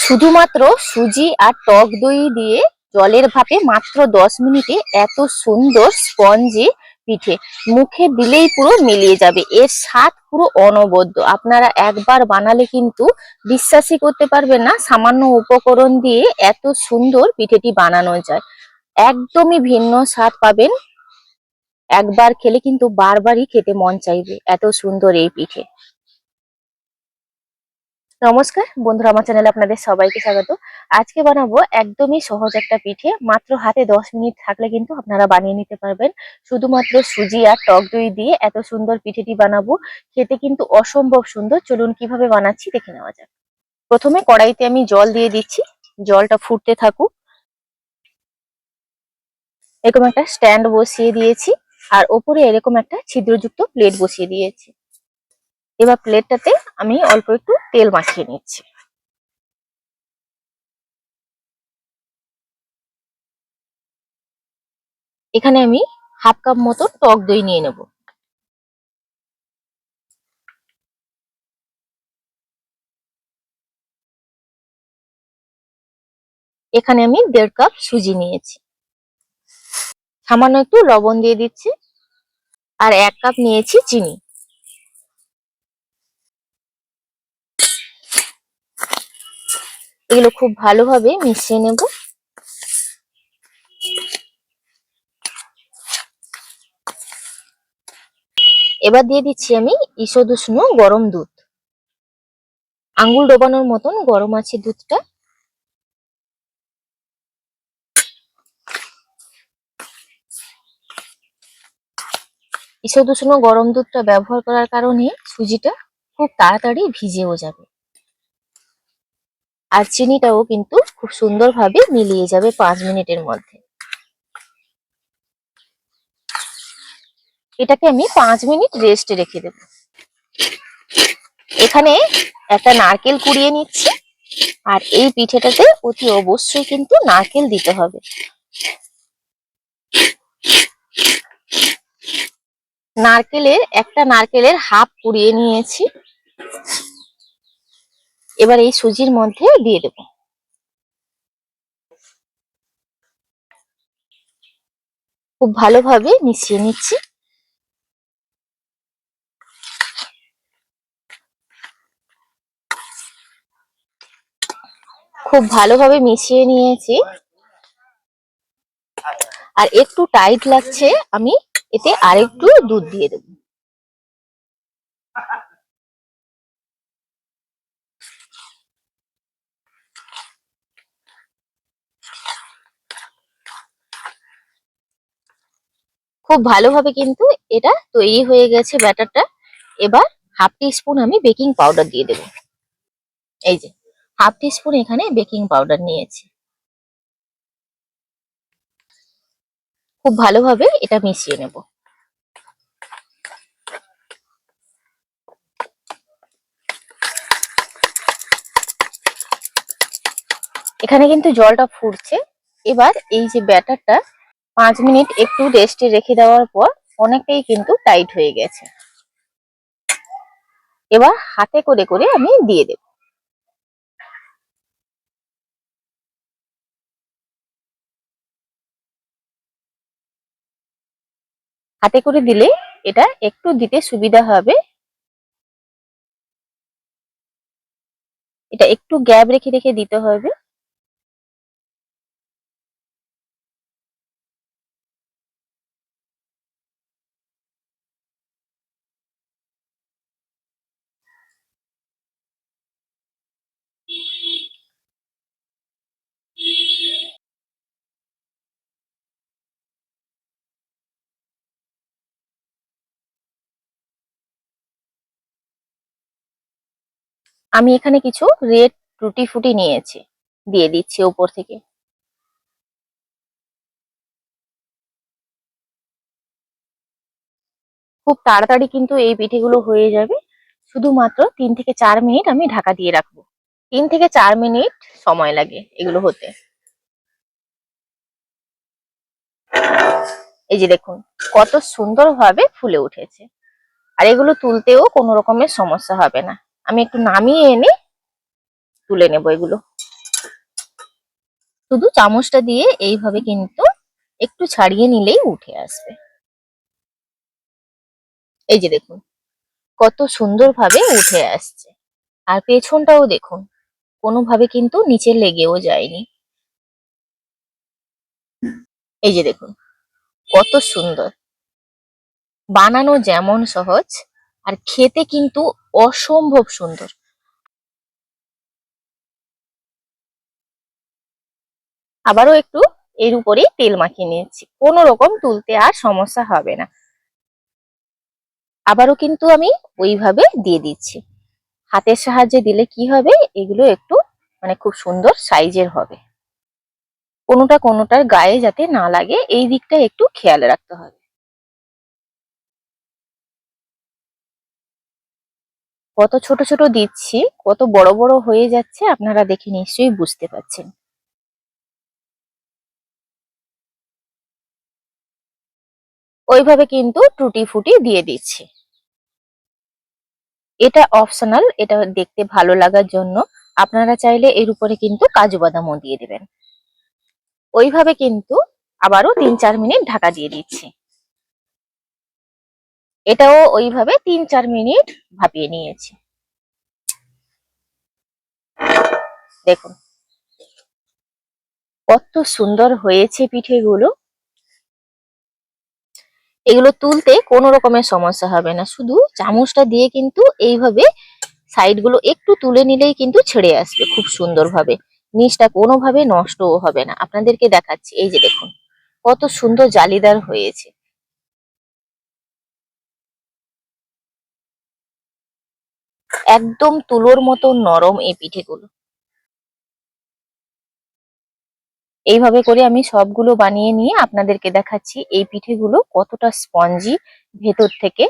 শুধুমাত্র সুজি আর টক দই দিয়ে জলের ভাপে মাত্র 10 মিনিটে এত সুন্দর স্পঞ্জি পিঠে মুখে দিলেই পুরো মিলিয়ে যাবে। এর স্বাদ পুরো অনবদ্য। আপনারা একবার বানালে কিন্তু বিশ্বাসই করতে পারবেন না সামান্য উপকরণ দিয়ে এত সুন্দর পিঠেটি বানানো যায়। একদমই ভিন্ন স্বাদ পাবেন। একবার খেলে কিন্তু বারবারই খেতে মন চাইবে, এত সুন্দর এই পিঠে। নমস্কার বন্ধুরা, আমার চ্যানেলে আপনাদের সবাইকে স্বাগত। আজকে বানাবো একদমই সহজ একটা পিঠে। মাত্র হাতে 10 মিনিট থাকলে কিন্তু আপনারা বানিয়ে নিতে পারবেন। শুধুমাত্র সুজি আর টক দই দিয়ে এত সুন্দর পিঠেটি বানাবো। খেতে কিন্তু অসম্ভব সুন্দর। চলুন কিভাবে বানাচ্ছি দেখে নেওয়া যাক। প্রথমে কড়াইতে আমি জল দিয়ে দিচ্ছি, জলটা ফুটতে থাকুক। এরকম একটা স্ট্যান্ড বসিয়ে দিয়েছি আর ওপরে এরকম একটা ছিদ্রযুক্ত প্লেট বসিয়ে দিয়েছি। এবার প্লেটটাতে আমি অল্প একটু তেল মাখিয়ে নিচ্ছি। এখানে আমি হাফ কাপ মতো টক দই নিয়ে নেব। এখানে আমি 1.5 কাপ সুজি নিয়েছি। সামান্য একটু লবণ দিয়ে দিচ্ছি আর 1 কাপ নিয়েছি চিনি। এগুলো খুব ভালোভাবে মিশিয়ে নেব। এবার দিয়ে দিচ্ছি আমি ঈষৎ উষ্ণ গরম দুধ। আঙ্গুল ডোবানোর মতন গরম আছে দুধটা। ঈষৎ উষ্ণ গরম দুধটা ব্যবহার করার কারণে সুজিটা খুব তাড়াতাড়ি ভিজেও যাবে আর চিনিটাও কিন্তু খুব সুন্দরভাবে মিলিয়ে যাবে 5 মিনিটের মধ্যে। এটাকে আমি 5 মিনিট রেস্টে রেখে দেব। এখানে একটা নারকেল কুড়িয়ে নিচ্ছি আর এই পিঠেটাতে অতি অবশ্যই কিন্তু নারকেল দিতে হবে। একটা নারকেলের হাফ কুড়িয়ে নিয়েছি। এবার এই সুজির মধ্যে দিয়ে দেব। খুব ভালোভাবে মিশিয়ে নিচ্ছি। খুব ভালোভাবে মিশিয়ে নিয়েছি আর একটু টাইট লাগছে, আমি এতে আরেকটু দুধ দিয়ে দেব। খুব ভালোভাবে কিন্তু এটা তৈরি হয়ে গেছে ব্যাটারটা। এবার হাফ টি স্পুন আমি বেকিং পাউডার দিয়ে দেব। এই যে হাফ টি স্পুন এখানে বেকিং পাউডার নিয়েছি। খুব ভালোভাবে এটা মিশিয়ে নেব। এখানে কিন্তু জলটা ফুটছে। এবার এই যে ব্যাটারটা 5 মিনিট একটু রেস্টে রেখে দেওয়ার পর অনেকটাই কিন্তু টাইট হয়ে গেছে। এবার হাতে করে করে আমি দিয়ে দেব। হাতে করে দিলে এটা একটু দিতে সুবিধা হবে। এটা একটু গ্যাপ রেখে রেখে দিতে হবে। আমি এখানে কিছু রেড টুটি ফুটি নিয়েছি, দিয়ে দিচ্ছি উপর থেকে। খুব তাড়াতাড়ি কিন্তু এই পিঠেগুলো হয়ে যাবে। শুধুমাত্র 3 থেকে 4 মিনিট আমি ঢাকা দিয়ে রাখবো। 3 থেকে 4 মিনিট সময় লাগে এগুলো হতে। এই যে দেখুন কত সুন্দরভাবে ফুলে উঠেছে। আর এগুলো তুলতেও কোনো রকমের সমস্যা হবে না। আমি একটু নামিয়ে এনে তুলে নেব এগুলো। শুধু চামচটা দিয়ে এইভাবে কিন্তু একটু ছাড়িয়ে নিলেই উঠে আসবে। এই যে দেখুন কত সুন্দরভাবে উঠে আসছে। আর পেছনটাও দেখুন কোনোভাবে কিন্তু নিচে লেগেও যায়নি। এই যে দেখুন কত সুন্দর। বানানো যেমন সহজ আর খেতে কিন্তু অসম্ভব সুন্দর। আবারও একটু এর উপরেই তেল মাখিয়ে নিয়েছি, কোনো রকম তুলতে আর সমস্যা হবে না। আবারও কিন্তু আমি ওইভাবে দিয়ে দিচ্ছি। হাতের সাহায্যে দিলে কি হবে, এগুলো একটু খুব সুন্দর সাইজের হবে। কোনোটা কোনোটার গায়ে যাতে না লাগে এই দিকটা একটু খেয়াল রাখতে হবে। কত ছোট ছোট দিচ্ছি, কত বড় বড় হয়ে যাচ্ছে আপনারা দেখে নিশ্চয়ই বুঝতে পারছেন। ওইভাবে কিন্তু টুটি ফুটি দিয়ে দিচ্ছি। এটা অপশনাল, এটা দেখতে ভালো লাগার জন্য। আপনারা চাইলে এর উপরে কিন্তু কাজু বাদামও দিয়ে দিবেন। ওইভাবে কিন্তু আবারও ৩-৪ মিনিট ঢাকা দিয়ে দিচ্ছি। এটাও ওইভাবে ৩-৪ মিনিট ভাপিয়ে নিয়েছি। দেখুন কত সুন্দর হয়েছে পিঠেগুলো। এগুলো তুলতে কোনো রকমের সমস্যা হবে না, শুধু চামচটা দিয়ে কিন্তু এইভাবে সাইড গুলো একটু তুলে নিলেই কিন্তু ছেড়ে আসবে খুব সুন্দরভাবে। নিচটা কোনোভাবে নষ্টও হবে না। আপনাদেরকে দেখাচ্ছি, এই যে দেখুন কত সুন্দর জালিদার হয়েছে। একদম তুলোর মতো নরম এই পিঠেগুলো। এইভাবে করে আমি সবগুলো বানিয়ে নিয়ে আপনাদেরকে দেখাচ্ছি এই পিঠেগুলো কতটা স্পঞ্জি ভেতর থেকে।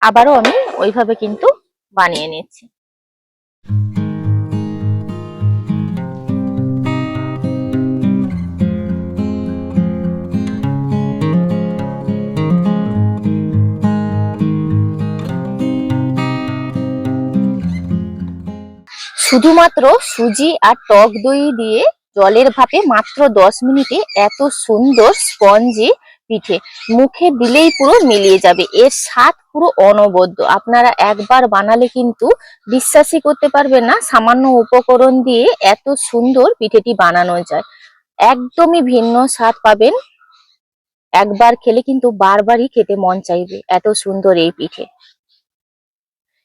আবারও আমি ওইভাবে কিন্তু বানিয়ে নিচ্ছি। শুধুমাত্র সুজি আর টক দই দিয়ে জলের ভাপে মাত্র 10 মিনিটে এত সুন্দর স্পঞ্জি পিঠে মুখে দিলেই পুরো মিলিয়ে যাবে। এর স্বাদ পুরো অনবদ্য। আপনারা একবার বানালে কিন্তু বিশ্বাসই করতে পারবেন না সামান্য উপকরণ দিয়ে এত সুন্দর পিঠেটি বানানো যায়। একদমই ভিন্ন স্বাদ পাবেন। একবার খেলে কিন্তু বারবারই খেতে মন চাইবে, এত সুন্দর এই পিঠে।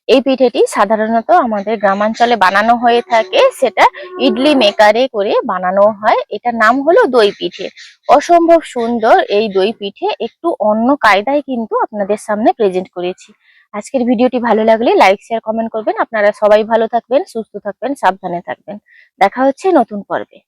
এই পিঠেটি সাধারণত আমাদের গ্রামাঞ্চলে বানানো হয়ে থাকে, সেটা ইডলি মেকারে করে বানানো হয়। এটার নাম হলো দই পিঠে। অসম্ভব সুন্দর এই দই পিঠে, একটু অন্য কায়দায় কিন্তু আপনাদের সামনে প্রেজেন্ট করেছি। আজকের ভিডিওটি ভালো লাগলে লাইক শেয়ার কমেন্ট করবেন। আপনারা সবাই ভালো থাকবেন, সুস্থ থাকবেন, সাবধানে থাকবেন। দেখা হচ্ছে নতুন পর্বে।